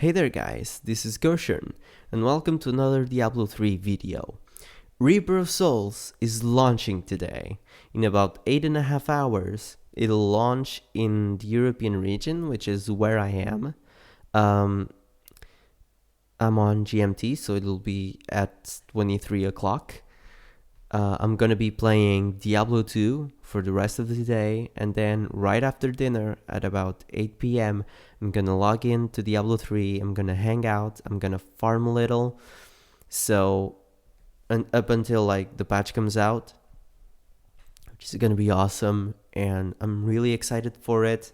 Hey there guys, this is Gershon, and welcome to another Diablo 3 video. Reaper of Souls is launching today. In about 8.5 hours, it'll launch in the European region, which is where I am. I'm on GMT, so it'll be at 23 o'clock. I'm gonna be playing Diablo 2 for the rest of the day, and then right after dinner at about 8 p.m. I'm gonna log in to Diablo 3, I'm gonna hang out, I'm gonna farm a little, so and up until like the patch comes out, which is gonna be awesome, and I'm really excited for it.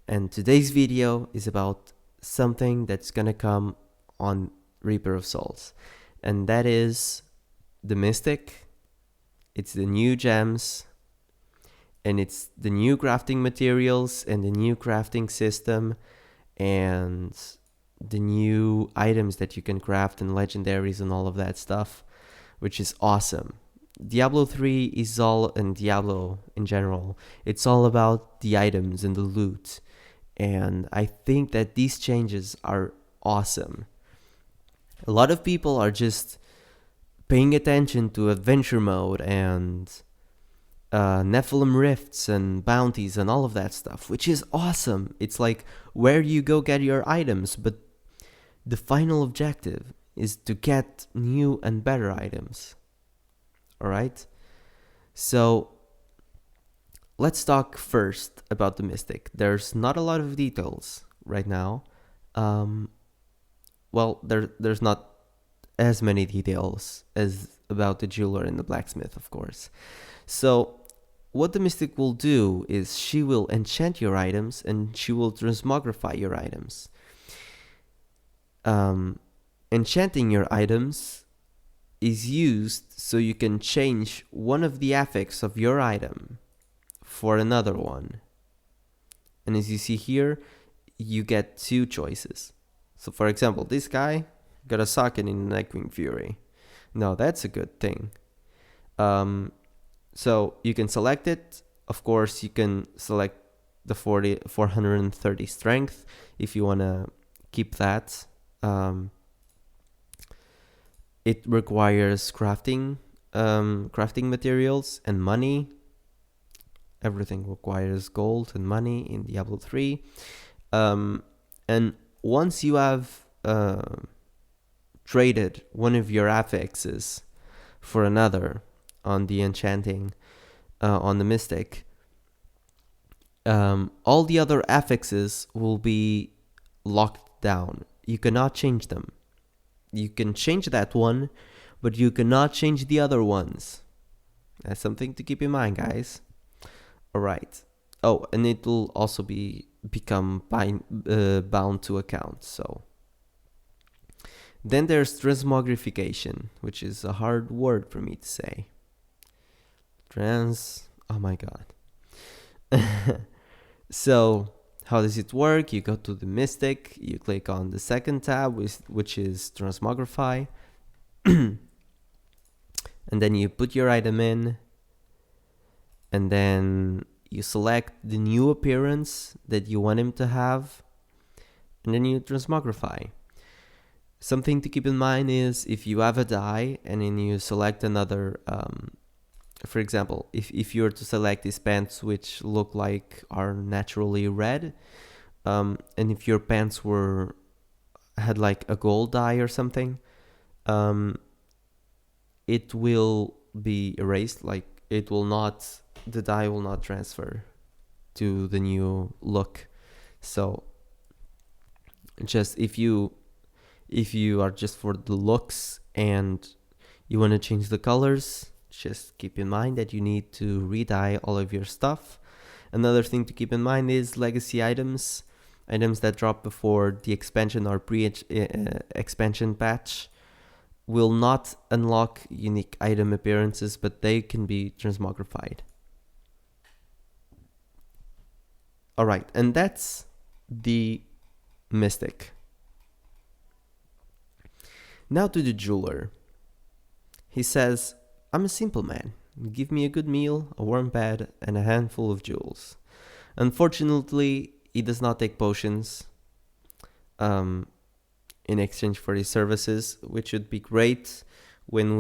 And today's video is about something that's gonna come on Reaper of Souls, and that is the Mystic. It's the new gems, and it's the new crafting materials and the new crafting system and the new items that you can craft and legendaries and all of that stuff, which is awesome. Diablo 3 is all, and Diablo in general, it's all about the items and the loot, and I think that these changes are awesome. A lot of people are just paying attention to adventure mode and Nephilim rifts and bounties and all of that stuff, which is awesome. It's like where you go get your items, but the final objective is to get new and better items. Alright? So let's talk first about the Mystic. There's not a lot of details right now. There's not as many details as about the jeweler and the blacksmith, of course. So what the Mystic will do is she will enchant your items and she will transmogrify your items. Enchanting your items is used so you can change one of the affixes of your item for another one. And as you see here, you get two choices. So for example, this guy got a socket in Nightwing Fury. Now that's a good thing. So you can select it. Of course, you can select the 430 strength if you want to keep that. It requires crafting materials and money. Everything requires gold and money in Diablo 3. And once you have traded one of your affixes for another on the enchanting, on the Mystic, all the other affixes will be locked down. You cannot change them. You can change that one, but you cannot change the other ones. That's something to keep in mind, guys. Alright. Oh, and it will also become bound to account, so. Then there's transmogrification, which is a hard word for me to say. Oh my god. So, how does it work? You go to the Mystic, you click on the second tab, which is Transmogrify. And then you put your item in, and then you select the new appearance that you want him to have, and then you Transmogrify. Something to keep in mind is if you have a die and then you select another, for example, if you were to select these pants which look like are naturally red, and if your pants had like a gold dye or something, it will be erased. Like the dye will not transfer to the new look. So just if you are just for the looks and you want to change the colors, just keep in mind that you need to re-dye all of your stuff. Another thing to keep in mind is legacy items that drop before the expansion or pre-expansion patch will not unlock unique item appearances, but they can be transmogrified. Alright, and that's the Mystic. Now to the jeweler. He says, I'm a simple man. Give me a good meal, a warm bed, and a handful of jewels. Unfortunately, he does not take potions. in exchange for his services, which would be great when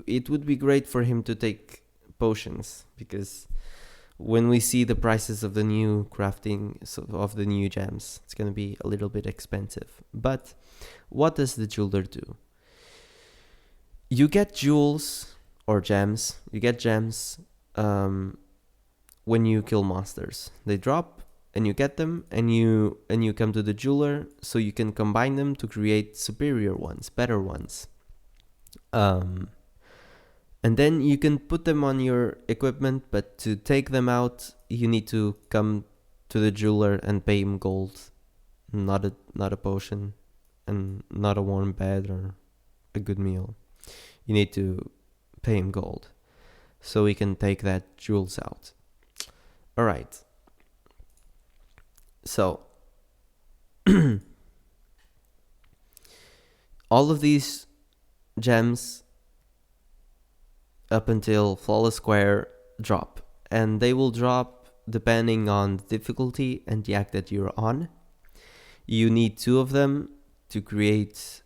it would be great for him to take potions, because when we see the prices of the new crafting of the new gems, it's going to be a little bit expensive. But what does the jeweler do? You get jewels or gems. You get gems when you kill monsters. They drop and you get them, and you come to the jeweler so you can combine them to create superior ones, better ones. And then you can put them on your equipment, but to take them out, you need to come to the jeweler and pay him gold, not a potion, and not a warm bed or a good meal. You need to pay him gold so he can take that jewels out. All right. So all of these gems up until Flawless Square drop, and they will drop depending on the difficulty and the act that you're on. You need 2 of them to create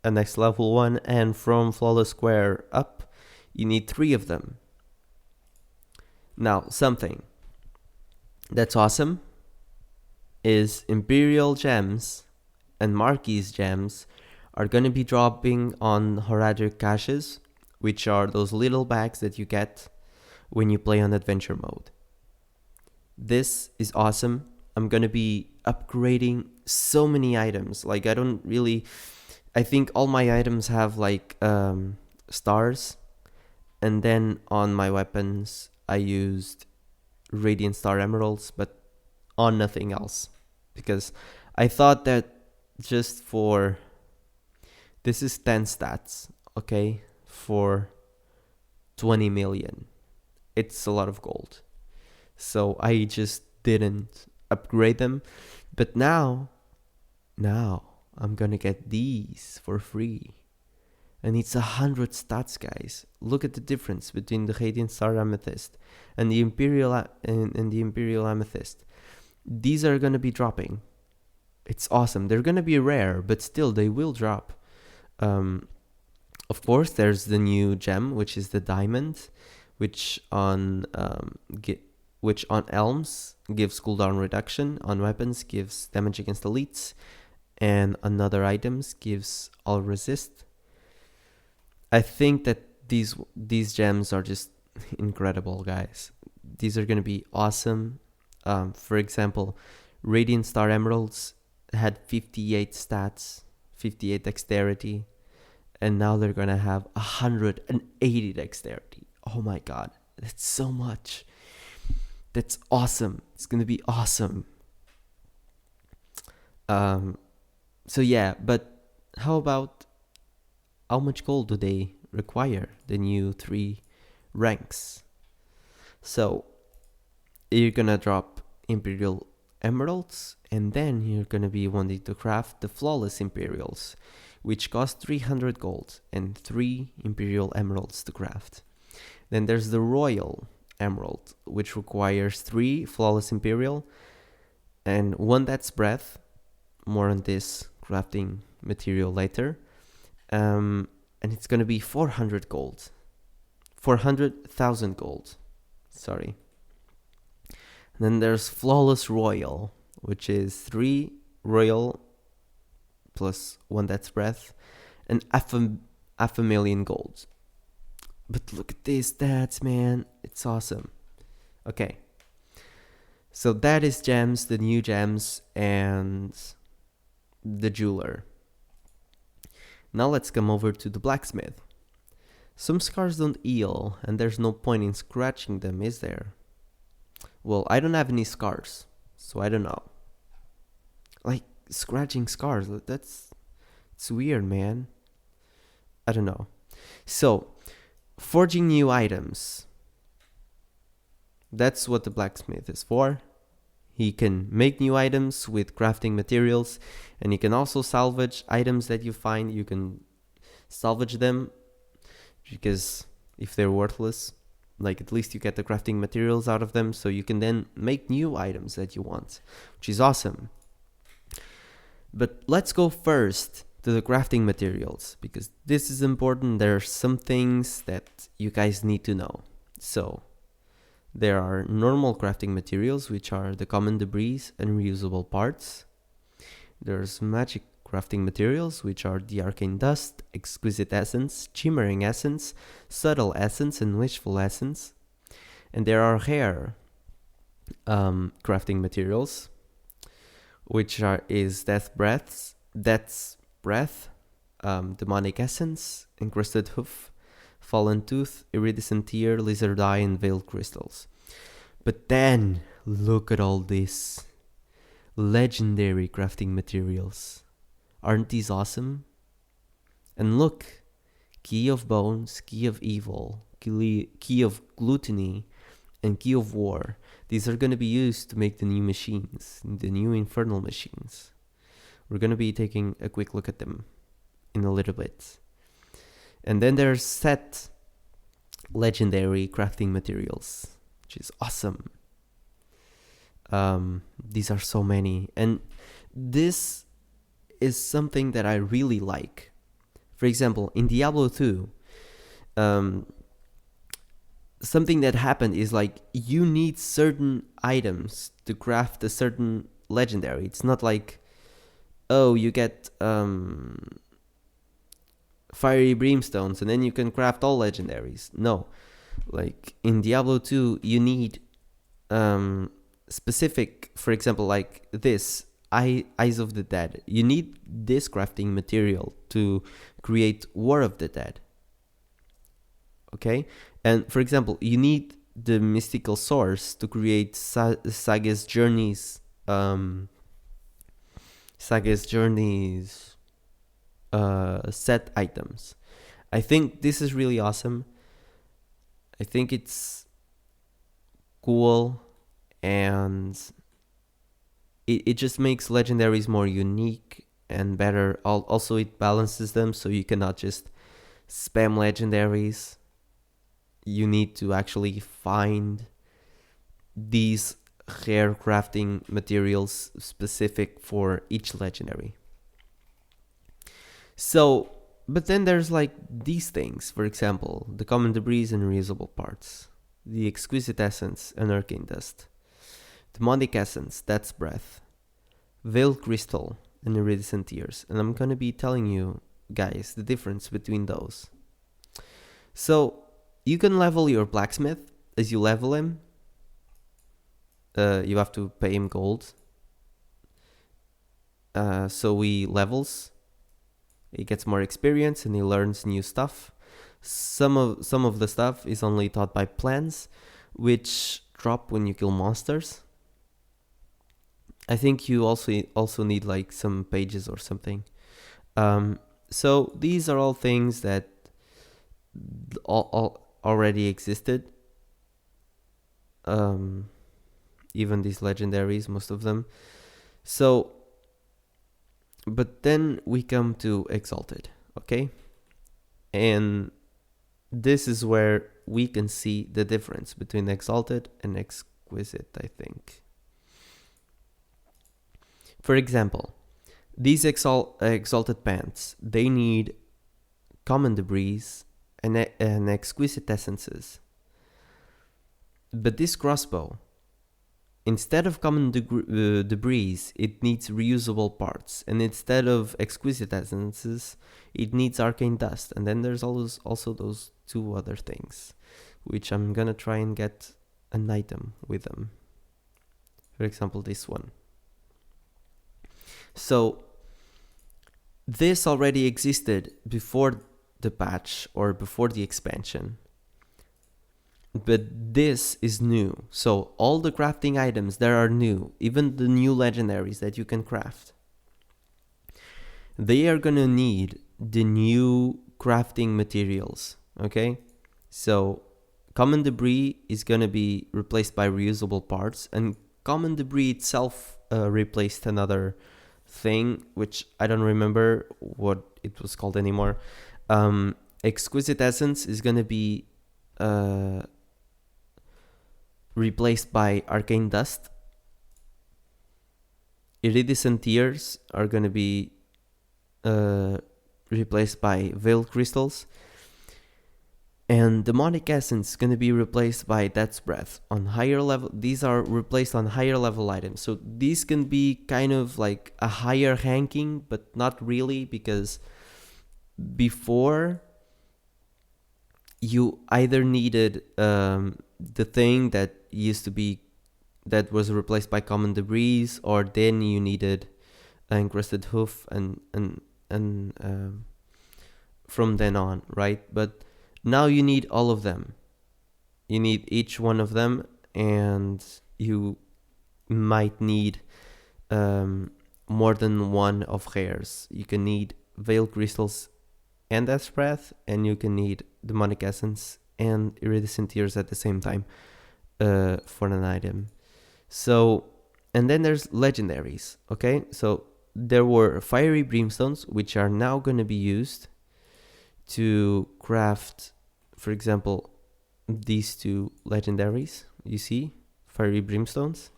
a next level one, and from Flawless Square up, you need 3 of them. Now, something that's awesome is Imperial gems and Marquis gems are going to be dropping on Horadric caches, which are those little bags that you get when you play on adventure mode. This is awesome. I'm going to be upgrading so many items. Like, I think all my items have like stars, and then on my weapons I used Radiant Star Emeralds, but on nothing else, because I thought that just for this is 10 stats, okay, for 20 million. It's a lot of gold. So I just didn't upgrade them. But now I'm gonna get these for free. And it's 100 stats, guys. Look at the difference between the Radiant Star Amethyst and the Imperial and the Imperial Amethyst. These are gonna be dropping. It's awesome. They're gonna be rare, but still they will drop. Of course, there's the new gem, which is the diamond, which on elms gives cooldown reduction, on weapons gives damage against elites, and on other items gives all resist. I think that these gems are just incredible, guys. These are gonna be awesome. For example, Radiant Star Emeralds had 58 stats, 58 dexterity, and now they're gonna have 180 dexterity. Oh my god, that's so much. That's awesome. It's gonna be awesome. So yeah, but how about how much gold do they require, the new 3 ranks? So you're gonna drop Imperial Emeralds, and then you're gonna be wanting to craft the Flawless Imperials, which cost 300 gold and 3 Imperial Emeralds to craft. Then there's the Royal Emerald, which requires 3 Flawless Imperial and 1 Death's Breath. More on this crafting material later. And it's gonna be 400 gold. 400,000 gold. Sorry. And then there's Flawless Royal, which is 3 Royal plus 1 Death's Breath and half a million gold. But look at these stats, man. It's awesome. Okay. So that is gems, the new gems, and the jeweler. Now let's come over to the blacksmith. Some scars don't heal, and there's no point in scratching them, is there? Well, I don't have any scars, so I don't know. Like, scratching scars, it's weird, man. I don't know. So, forging new items. That's what the blacksmith is for. He can make new items with crafting materials, and he can also salvage items that you find. You can salvage them, because if they're worthless, like, at least you get the crafting materials out of them, so you can then make new items that you want, which is awesome. But let's go first to the crafting materials, because this is important. There are some things that you guys need to know. So there are normal crafting materials, which are the common debris and reusable parts. There's magic crafting materials, which are the arcane dust, exquisite essence, shimmering essence, subtle essence, and wishful essence. And there are rare crafting materials, which is death's breath, demonic essence, encrusted hoof, fallen tooth, iridescent tear, lizard eye, and veiled crystals. But then look at all this legendary crafting materials. Aren't these awesome? And look, key of bones, key of evil, key of gluttony, and key of war. These are going to be used to make the new machines, the new infernal machines. We're going to be taking a quick look at them in a little bit. And then there's set legendary crafting materials, which is awesome. These are so many. And this is something that I really like. For example, in Diablo 2, something that happened is like you need certain items to craft a certain legendary. It's not like, oh, you get fiery brimstones and then you can craft all legendaries. No, like in Diablo 2, you need specific, for example, like this Eyes of the Dead. You need this crafting material to create War of the Dead. Okay, and for example, you need the mystical source to create Saga's Journeys. Set items. I think this is really awesome. I think it's cool, and it just makes legendaries more unique and better. Also, it balances them, so you cannot just spam legendaries. You need to actually find these rare crafting materials specific for each legendary. So, but then there's like these things, for example, the common debris and reusable parts, the exquisite essence and arcane dust, demonic essence, that's breath, veiled crystal, and iridescent tears. And I'm gonna be telling you guys the difference between those. So you can level your blacksmith. As you level him, you have to pay him gold. So he levels. He gets more experience and he learns new stuff. Some of the stuff is only taught by plants, which drop when you kill monsters. I think you also need like some pages or something. So these are all things that all already existed. Even these legendaries, most of them. So, but then we come to Exalted, okay? And this is where we can see the difference between Exalted and Exquisite, I think. For example, these Exalted pants, they need common debris and exquisite essences. But this crossbow, instead of common debris, it needs reusable parts. And instead of exquisite essences, it needs arcane dust. And then there's also those two other things, which I'm gonna try and get an item with them. For example, this one. So this already existed before the patch or before the expansion. But this is new. So all the crafting items that are new, even the new legendaries that you can craft, they are gonna need the new crafting materials, okay? So common debris is gonna be replaced by reusable parts, and common debris itself replaced another thing, which I don't remember what it was called anymore. Exquisite essence is gonna be replaced by arcane dust. iridescent tears are gonna be replaced by veiled crystals, and demonic essence is gonna be replaced by death's breath on higher level. These are replaced on higher level items, so these can be kind of like a higher ranking, but not really, because before you either needed the thing that used to be that was replaced by common debris, or then you needed encrusted hoof and from then on, right? But now you need all of them. You need each one of them, and you might need more than one of hairs. You can need veil crystals and death's breath, and you can need demonic essence and iridescent tears at the same time for an item. So, and then there's legendaries. Okay, so there were fiery brimstones, which are now going to be used to craft, for example, these two legendaries. You see, fiery brimstones.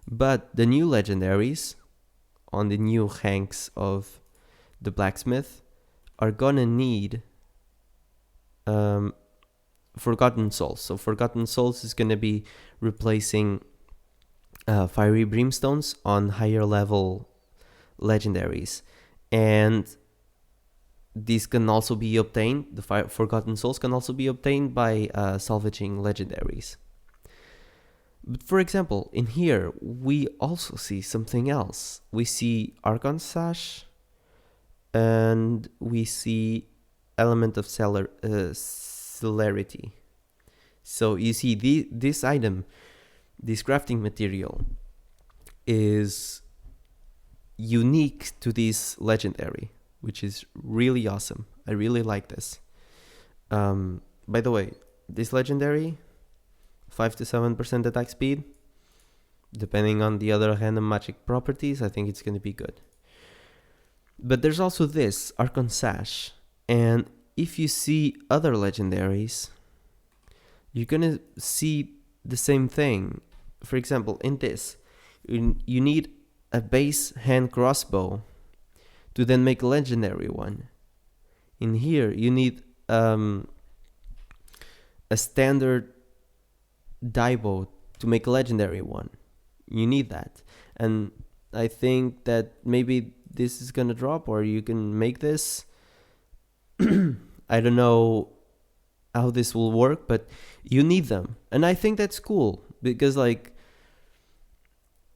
But the new legendaries on the new ranks of the blacksmith are gonna need Forgotten Souls. So Forgotten Souls is gonna be replacing fiery brimstones on higher level legendaries, and these can also be obtained. The Forgotten Souls can also be obtained by salvaging legendaries. But for example, in here we also see something else. We see Archon Sash, and we see Element of Celerity. So you see this item, this crafting material, is unique to this legendary, which is really awesome. I really like this. By the way, this legendary, 5 to 7% attack speed, depending on the other random magic properties, I think it's going to be good. But there's also this Archon Sash, and if you see other legendaries, you're going to see the same thing. For example, in this, you need a base hand crossbow to then make a legendary one. In here, you need a standard diebow to make a legendary one. You need that. And I think that maybe this is gonna drop, or you can make this. I don't know how this will work, but you need them. And I think that's cool, because like,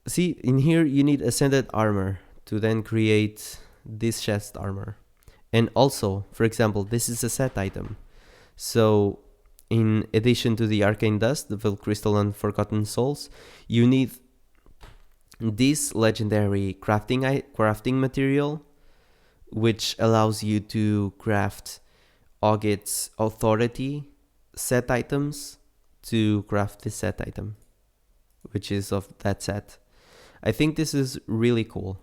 see, in here you need ascended armor to then create this chest armor. And also, for example, this is a set item. So in addition to the arcane dust, the veil crystal, and forgotten souls, you need this legendary crafting material, which allows you to craft Augit's authority set items to craft this set item, which is of that set. I think this is really cool.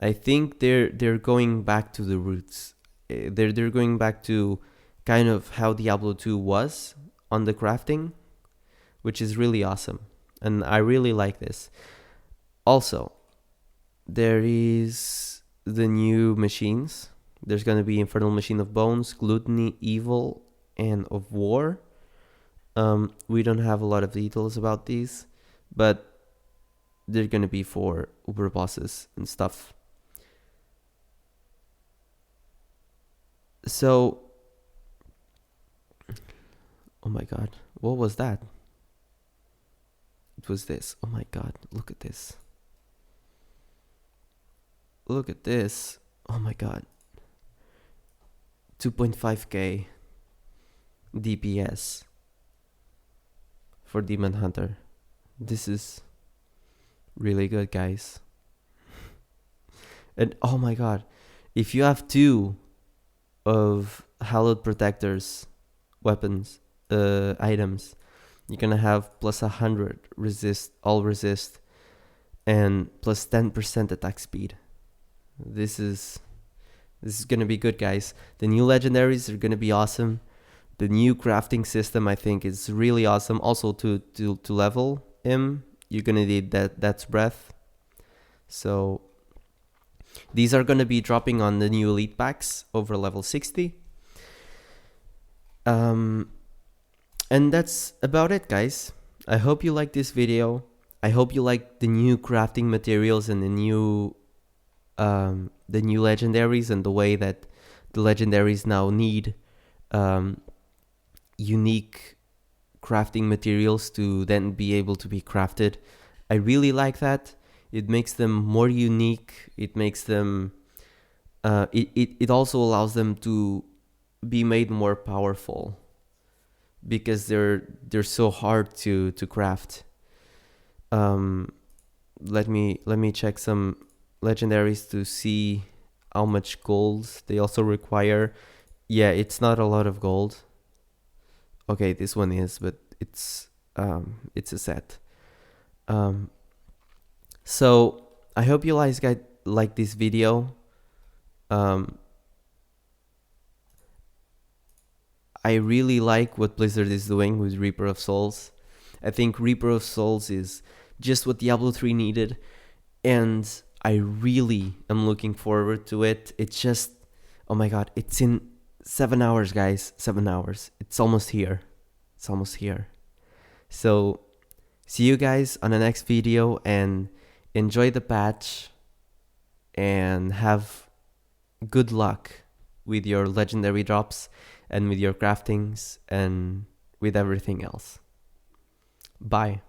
I think they're going back to the roots. They're going back to kind of how Diablo 2 was on the crafting, which is really awesome. And I really like this. Also, there is the new machines. There's going to be Infernal Machine of Bones, Gluttony, Evil, and of War. We don't have a lot of details about these, but they're going to be for Uber bosses and stuff. So, oh my god, what was that? It was this. Oh my god, look at this. Look at this. Oh my god. 2.5k DPS for Demon Hunter. This is really good, guys. And oh my god, if you have 2 of Hallowed Protector's weapons, items, you're gonna have plus 100 resist, and plus 10% attack speed. This is gonna be good, guys. The new legendaries are gonna be awesome. The new crafting system, I think, is really awesome. Also, to level him, you're gonna need that's breath. So these are going to be dropping on the new elite packs over level 60. And that's about it, guys. I hope you like this video. I hope you like the new crafting materials and the new legendaries, and the way that the legendaries now need unique crafting materials to then be able to be crafted. I really like that. It makes them more unique. It makes them it also allows them to be made more powerful, because they're so hard to craft. Let me check some legendaries to see how much gold they also require. Yeah, it's not a lot of gold. Okay, this one is, but it's a set. So I hope you guys like this video. I really like what Blizzard is doing with Reaper of Souls. I think Reaper of Souls is just what Diablo 3 needed, and I really am looking forward to it. It's just, oh my god, it's in 7 hours, guys. 7 hours. It's almost here. It's almost here. So, see you guys on the next video, and enjoy the patch, and have good luck with your legendary drops, and with your craftings, and with everything else. Bye.